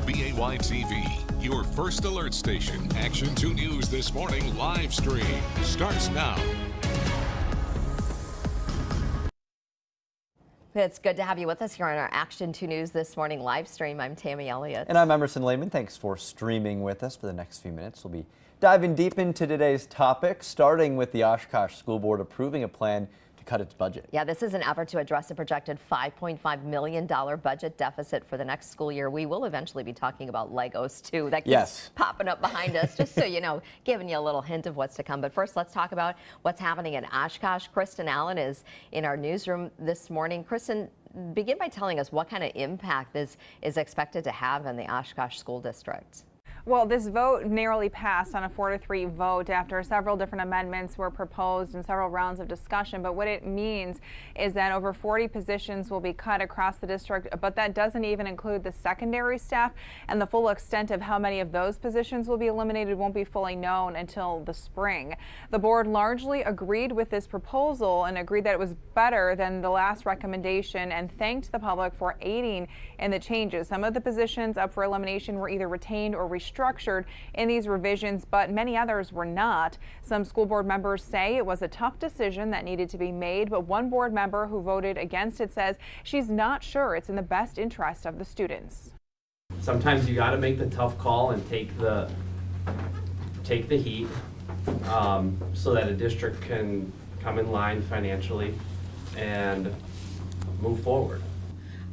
WBAY TV, your first alert station. Action 2 News This Morning live stream starts now. It's good to have you with us here on our Action 2 News This Morning live stream. I'm Tammy Elliott. And I'm Emerson Lehman. Thanks for streaming with us for the next few minutes. We'll be diving deep into today's topic, starting with the Oshkosh School Board approving a plan to cut its budget. Yeah, this is an effort to address a projected $5.5 million budget deficit for the next school year. We will eventually be talking about Legos too. That keeps popping up behind us, just so you know, giving you a little hint of what's to come. But first, let's talk about what's happening in Oshkosh. Kristen Allen is in our newsroom this morning. Kristen, begin by telling us what kind of impact this is expected to have in the Oshkosh School District. Well, this vote narrowly passed on a 4-3 vote after several different amendments were proposed and several rounds of discussion. But what it means is that over 40 positions will be cut across the district, but that doesn't even include the secondary staff, and the full extent of how many of those positions will be eliminated won't be fully known until the spring. The board largely agreed with this proposal and agreed that it was better than the last recommendation and thanked the public for aiding in the changes. Some of the positions up for elimination were either retained or restructured in these revisions, but many others were not. Some school board members say it was a tough decision that needed to be made, but one board member who voted against it says she's not sure it's in the best interest of the students. Sometimes you got to make the tough call and take the heat so that a district can come in line financially and move forward.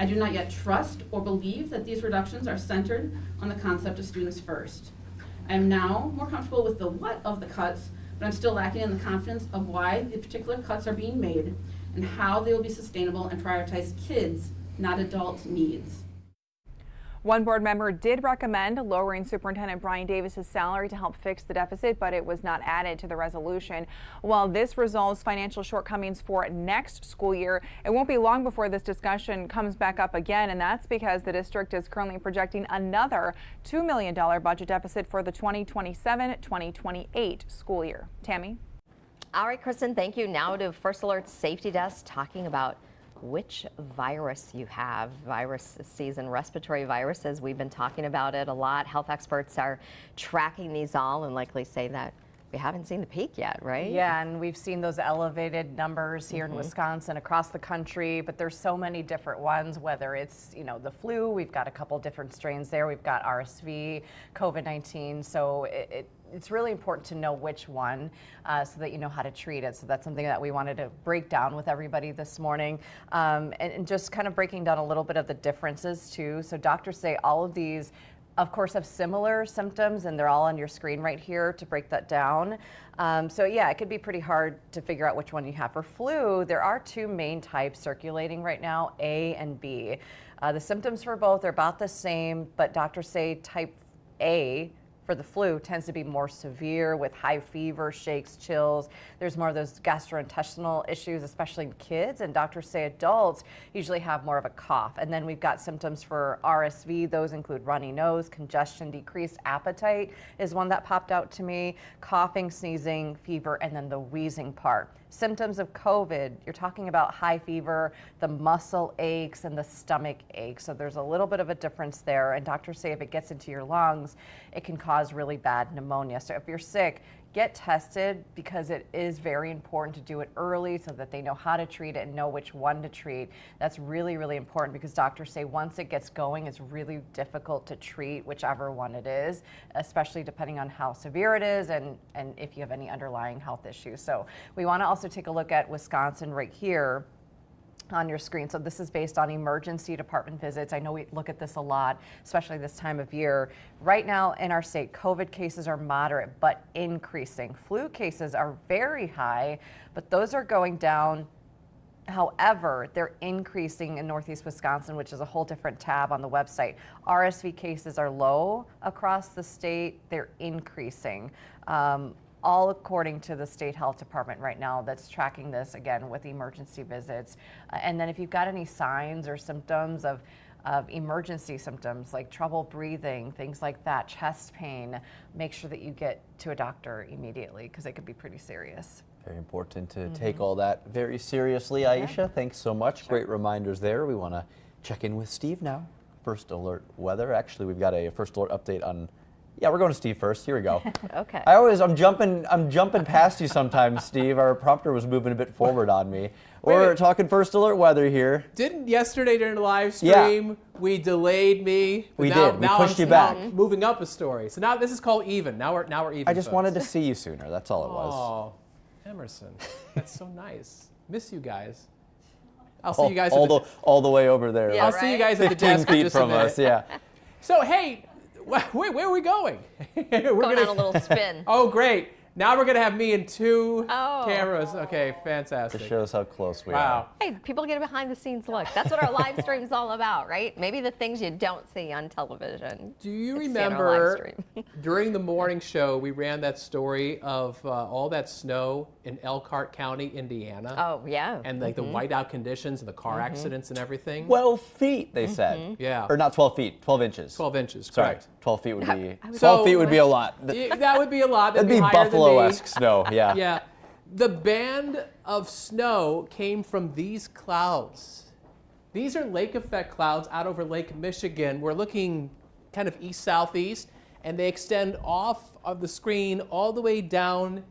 I do not yet trust or believe that these reductions are centered on the concept of students first. I am now more comfortable with the what of the cuts, but I'm still lacking in the confidence of why the particular cuts are being made and how they will be sustainable and prioritize kids, not adult needs. One board member did recommend lowering Superintendent Brian Davis's salary to help fix the deficit, but it was not added to the resolution. While this resolves financial shortcomings for next school year, it won't be long before this discussion comes back up again, and that's because the district is currently projecting another $2 million budget deficit for the 2027-2028 school year. Tammy? All right, Kristen, thank you. Now to First Alert Safety Desk, talking about which virus you have. Virus season, respiratory viruses. We've been talking about it a lot. Health experts are tracking these all and likely say that we haven't seen the peak yet, right? Yeah, and we've seen those elevated numbers here in Wisconsin, across the country, but there's so many different ones, whether it's, you know, the flu, we've got a couple different strains there, we've got RSV, COVID-19, so it's really important to know which one so that you know how to treat it. So that's something that we wanted to break down with everybody this morning, and just kind of breaking down a little bit of the differences too. So doctors say all of these, of course, have similar symptoms, and they're all on your screen right here to break that down. So yeah, it could be pretty hard to figure out which one you have. For flu, there are two main types circulating right now, A and B. The symptoms for both are about the same, but doctors say type A for the flu tends to be more severe with high fever, shakes, chills. There's more of those gastrointestinal issues, especially in kids, and doctors say adults usually have more of a cough. And then we've got symptoms for RSV. Those include runny nose, congestion, decreased appetite is one that popped out to me, coughing, sneezing, fever, and then the wheezing part. Symptoms of COVID, you're talking about high fever, the muscle aches, and the stomach aches. So there's a little bit of a difference there. And doctors say if it gets into your lungs, it can cause really bad pneumonia. So if you're sick, get tested, because it is very important to do it early so that they know how to treat it and know which one to treat. That's really, really important, because doctors say once it gets going, it's really difficult to treat whichever one it is, especially depending on how severe it is and if you have any underlying health issues. So we want to also take a look at Wisconsin right here on your screen. So this is based on emergency department visits. I know we look at this a lot, especially this time of year. Right now in our state, COVID cases are moderate but increasing. Flu cases are very high, but those are going down. However, they're increasing in Northeast Wisconsin, which is a whole different tab on the website. RSV cases are low across the state. They're increasing. All according to the state health department right now that's tracking this, again, with emergency visits. And then if you've got any signs or symptoms of emergency symptoms like trouble breathing, things like that, chest pain, make sure that you get to a doctor immediately, because it could be pretty serious. Very important to take all that very seriously. Aisha, thanks so much. Great reminders there. We want to check in with Steve now. first alert weather. Actually, we've got a first alert update on. Yeah, we're going to Steve first. Here we go. Okay. I'm jumping past you sometimes, Steve. Our prompter was moving a bit forward on me. We're talking first alert weather here. Didn't yesterday during the live stream we delayed me? We did. We pushed you back. Moving up a story. So now this is called even. Now we're even. I just wanted to see you sooner. That's all it was. Oh, Emerson, that's so nice. Miss you guys. I'll see you guys all the way over there. Yeah, I'll see you guys at the 15 desk in feet just a from minute. us. Yeah. So hey, where are we going? We're Going on a little spin. Oh, great. Now we're going to have me and two cameras. Okay, fantastic. To show us how close we Wow. are. Hey, people get a behind the scenes look. That's what our live stream's all about, right? Maybe the things you don't see on television. Do you Get to see on our live remember stream. during the morning show we ran that story of all that snow in Elkhart County, Indiana? Oh, yeah. And like the whiteout conditions and the car accidents and everything? 12 feet, they said. Yeah. Or not 12 feet, 12 inches. 12 inches, Sorry, correct. 12 feet would be. 12 So- feet would be a lot. That would be a lot. That'd be higher than me. Buffalo-esque snow. Yeah. Yeah. The band of snow came from these clouds. These are lake effect clouds out over Lake Michigan. We're looking kind of east-southeast, and they extend off of the screen all the way down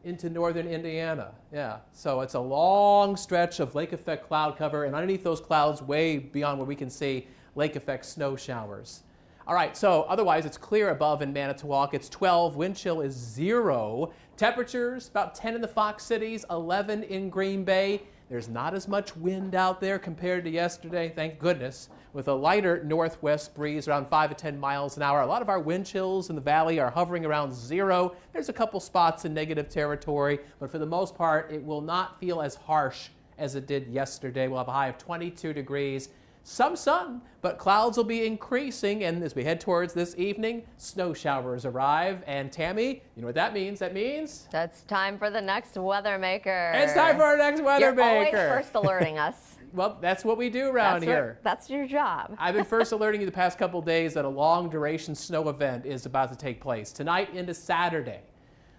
into northern Indiana. Yeah. So it's a long stretch of lake effect cloud cover, and underneath those clouds, way beyond where we can see lake effect snow showers. All right, so otherwise it's clear above in Manitowoc. It's 12, wind chill is 0. Temperatures about 10 in the Fox Cities, 11 in Green Bay. There's not as much wind out there compared to yesterday, thank goodness, with a lighter northwest breeze around 5 to 10 miles an hour. A lot of our wind chills in the valley are hovering around 0. There's a couple spots in negative territory, but for the most part, it will not feel as harsh as it did yesterday. We'll have a high of 22 degrees. Some sun, but clouds will be increasing, and as we head towards this evening, snow showers arrive. And Tammy, you know what that means? That means That's time for the next weather maker. it's time for our next weather You're maker. always first alerting us. Well, that's what we do around here. That's your job. I've been first alerting you the past couple days that a long duration snow event is about to take place tonight into Saturday.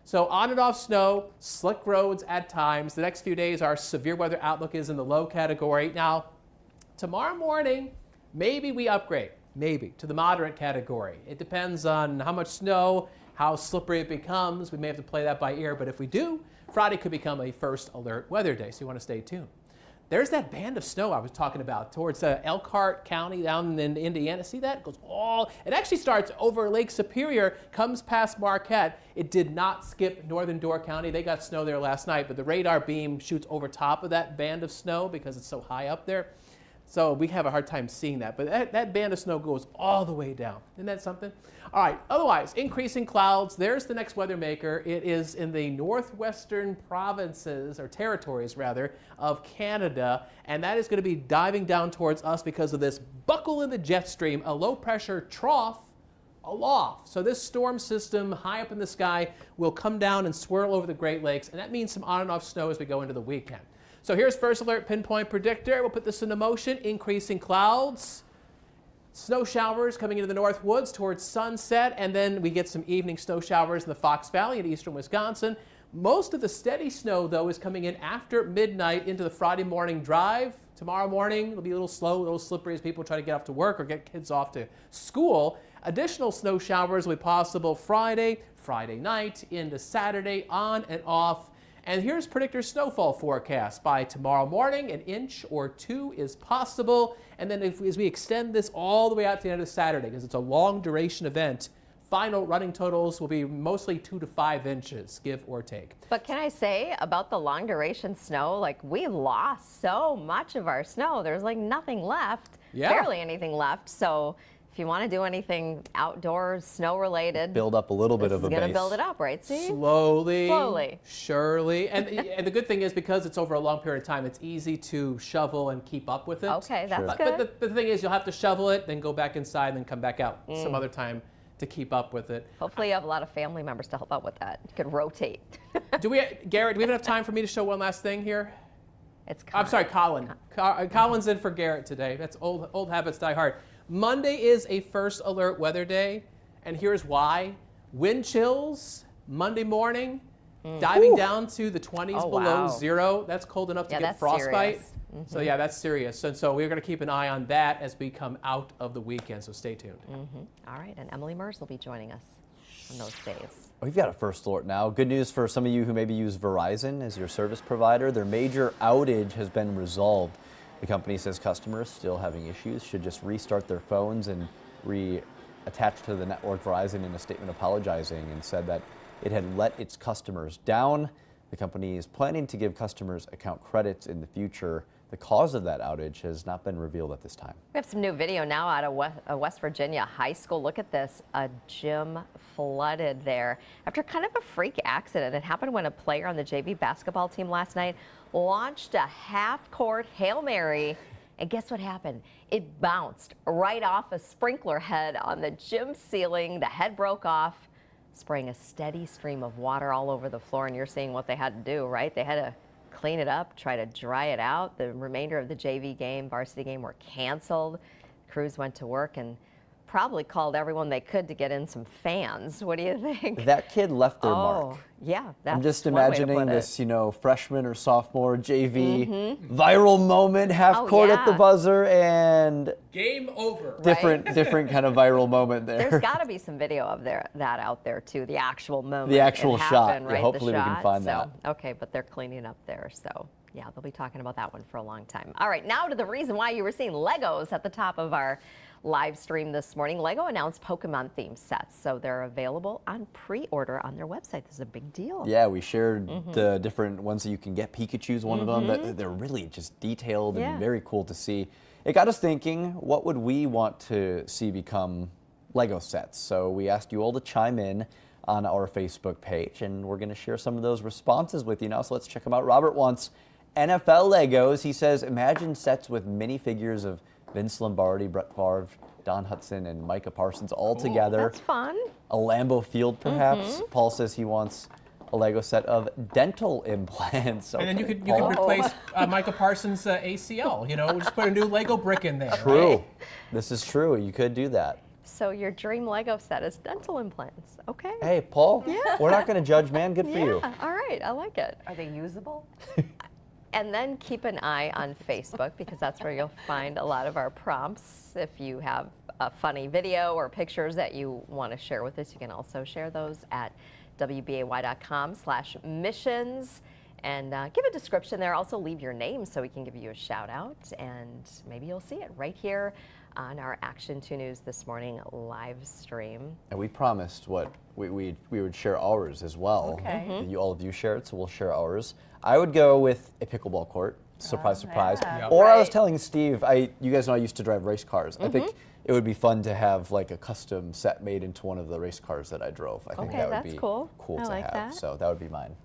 So on and off snow, slick roads at times. The next few days, our severe weather outlook is in the low category. Now, tomorrow morning, maybe we upgrade, to the moderate category. It depends on how much snow, how slippery it becomes. We may have to play that by ear, but if we do, Friday could become a first alert weather day, so you want to stay tuned. There's that band of snow I was talking about towards Elkhart County down in Indiana. See that? It goes it actually starts over Lake Superior, comes past Marquette. It did not skip Northern Door County. They got snow there last night, but the radar beam shoots over top of that band of snow because it's so high up there. So we have a hard time seeing that. But that band of snow goes all the way down. Isn't that something? All right. Otherwise, increasing clouds. There's the next weather maker. It is in the northwestern provinces, or territories rather, of Canada. And that is going to be diving down towards us because of this buckle in the jet stream, a low pressure trough aloft. So this storm system high up in the sky will come down and swirl over the Great Lakes. And that means some on and off snow as we go into the weekend. So here's first alert pinpoint predictor. We'll put this into motion. Increasing clouds, snow showers coming into the north woods towards sunset, and then we get some evening snow showers in the Fox Valley in eastern Wisconsin. Most of the steady snow, though, is coming in after midnight into the Friday morning drive. Tomorrow morning, it'll be a little slow, a little slippery as people try to get off to work or get kids off to school. Additional snow showers will be possible Friday night into Saturday, on and off. And here's predictor snowfall forecast. By tomorrow morning, 1 inch or 2 is possible. And then as we extend this all the way out to the end of Saturday, because it's a long duration event, final running totals will be mostly 2 to 5 inches, give or take. But can I say about the long duration snow, like we lost so much of our snow. There's like nothing left, barely anything left. So if you want to do anything outdoors, snow related, build up a little bit of a base. This is going to build it up, right? See? Slowly, surely. And the good thing is because it's over a long period of time, it's easy to shovel and keep up with it. Okay, that's good. But the thing is you'll have to shovel it, then go back inside, and then come back out some other time to keep up with it. Hopefully you have a lot of family members to help out with that. You could rotate. Garrett, do we have enough time for me to show one last thing here? It's I'm sorry, Colin. Colin's in for Garrett today. That's old habits die hard. Monday is a first alert weather day, and here's why. Wind chills Monday morning, diving down to the 20s below 0. That's cold enough to get frostbite. So yeah, that's serious. And so we're going to keep an eye on that as we come out of the weekend, so stay tuned. All right, and Emily Mers will be joining us on those days. We've got a first alert now. Good news for some of you who maybe use Verizon as your service provider. Their major outage has been resolved. The company says customers still having issues should just restart their phones and reattach to the network. Verizon in a statement apologizing and said that it had let its customers down. The company is planning to give customers account credits in the future. The cause of that outage has not been revealed at this time. We have some new video now out of West Virginia high school. Look at this, a gym flooded there after kind of a freak accident. It happened when a player on the JV basketball team last night launched a half-court Hail Mary. And guess what happened? It bounced right off a sprinkler head on the gym ceiling. The head broke off, spraying a steady stream of water all over the floor. And you're seeing what they had to do, right? They had to clean it up, try to dry it out. The remainder of the JV game, varsity game, were canceled. Crews went to work and probably called everyone they could to get in some fans. What do you think? That kid left their mark. Yeah, that's I'm just one way to imagining put this, it. you know, freshman or sophomore JV viral moment, half court at the yeah. buzzer, and Game over. different kind of viral moment there. There's got to be some video of that out there too. The actual moment. The actual it shot. happened, Yeah, right? hopefully the we can shot. find so, that. Okay, but they're cleaning up there. So yeah, they'll be talking about that one for a long time. All right, now to the reason why you were seeing Legos at the top of our live stream this morning. Lego announced Pokemon themed sets, so they're available on pre-order on their website. This is a big deal. Yeah, we shared the different ones that you can get. Pikachu's one of them. They're really just detailed and very cool to see. It got us thinking, what would we want to see become Lego sets? So we asked you all to chime in on our Facebook page, and we're going to share some of those responses with you now. So let's check them out. Robert wants NFL Legos. He says, imagine sets with minifigures of Vince Lombardi, Brett Favre, Don Hudson, and Micah Parsons all together. That's fun. A Lambeau Field, perhaps. Paul says he wants a Lego set of dental implants. And then you Okay, could Paul. replace Micah Parsons' ACL. You know, just put a new Lego brick in there. True. Right? This is true. You could do that. So your dream Lego set is dental implants. Okay. Hey, Paul, we're not going to judge, man. Good for you. All right, I like it. Are they usable? And then keep an eye on Facebook because that's where you'll find a lot of our prompts. If you have a funny video or pictures that you want to share with us, you can also share those at WBAY.com/missions. And give a description there. Also leave your name so we can give you a shout out. And maybe you'll see it right here on our Action 2 News This Morning live stream. And we promised what we would share ours as well. Okay. All of you share it, so we'll share ours. I would go with a pickleball court. Surprise, surprise. yeah. Or I was Right. telling Steve, you guys know I used to drive race cars. I think it would be fun to have like a custom set made into one of the race cars that I drove. I think Okay, that would that's be cool. cool I to like have. that. So that would be mine.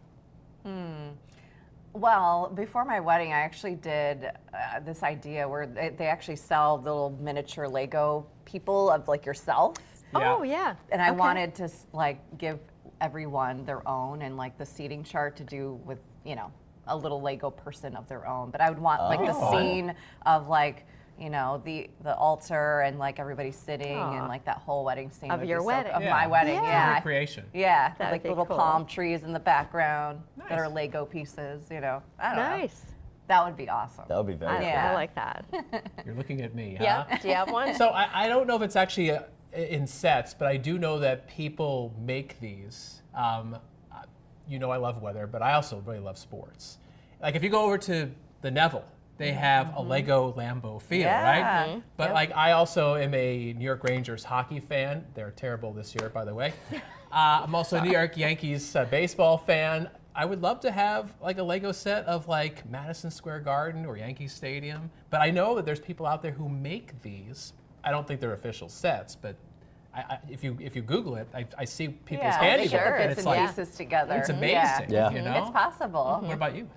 Well, before my wedding, I actually did this idea where they actually sell the little miniature Lego people of like yourself. Yeah. Oh, yeah. And I Okay. wanted to like give everyone their own and like the seating chart to do with, you know, a little Lego person of their own. But I would want like the Oh. scene of like, you know, the altar and like everybody sitting Aw. and like that whole wedding scene Of would your be so- wedding. of Yeah. my wedding. Yeah. Yeah. Recreation. Yeah, That'd like be little cool. palm trees in the background that are Nice. Lego pieces, you know. I don't know. Nice. That would be awesome. That would be very Yeah. cool. I like that. You're looking at me, huh? Yeah. Do you have one? So I don't know if it's actually in sets, but I do know that people make these. You know I love weather, but I also really love sports. Like if you go over to the Neville, they have a Lego Lambeau Field, Yeah. right? But like I also am a New York Rangers hockey fan. They're terrible this year, by the way. I'm also a New York Yankees baseball fan. I would love to have like a Lego set of like Madison Square Garden or Yankee Stadium. But I know that there's people out there who make these. I don't think they're official sets, but if you Google it, I see people's Yeah, they handiwork, get the and bits it's and like pieces together. it's Yeah. amazing. Yeah. You know, It's possible. What about you?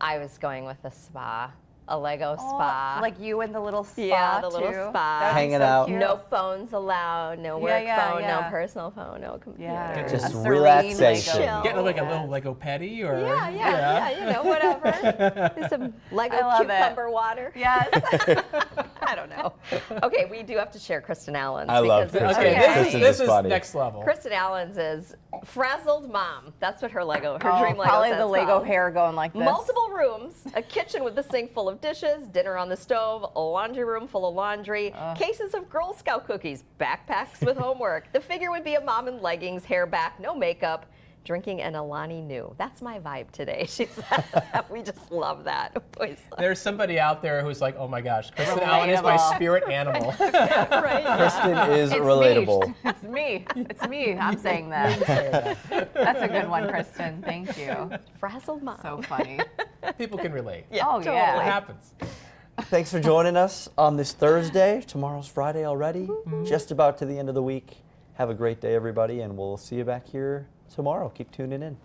I was going with a spa, a Lego Oh, spa. like you in the little spa Yeah, the little too? spa. That'd be Hanging so out. cute. No phones allowed, no work yeah, phone, yeah. no personal phone, no computer. Yeah, Just a serene relaxation. Lego. Getting like a Yeah. little Lego petty, or Yeah, you know, whatever. Do some Lego I love it. cucumber water. Yes. I don't know. Okay, we do have to share Kristen Allen's. I love because Kristen. Okay, Kristen this is funny. next level. Kristen Allen's is frazzled mom. That's what her dream Lego probably set's the Lego called. hair going like this. Multiple rooms, a kitchen with a sink full of dishes, dinner on the stove, a laundry room full of laundry, cases of Girl Scout cookies, backpacks with homework. The figure would be a mom in leggings, hair back, no makeup, drinking an Alani Nu. That's my vibe today. She said. We just love that. There's somebody out there who's like, oh my gosh, Kristen Allen is my Relatable. spirit animal. Right? Kristen is It's relatable. Me. It's me. It's me. I'm saying that. That's a good one, Kristen. Thank you. Frazzled mom. So funny. People can relate. Yeah, Oh, totally. yeah. It happens. Thanks for joining us on this Thursday. Tomorrow's Friday already. Just about to the end of the week. Have a great day, everybody, and we'll see you back here tomorrow. Keep tuning in.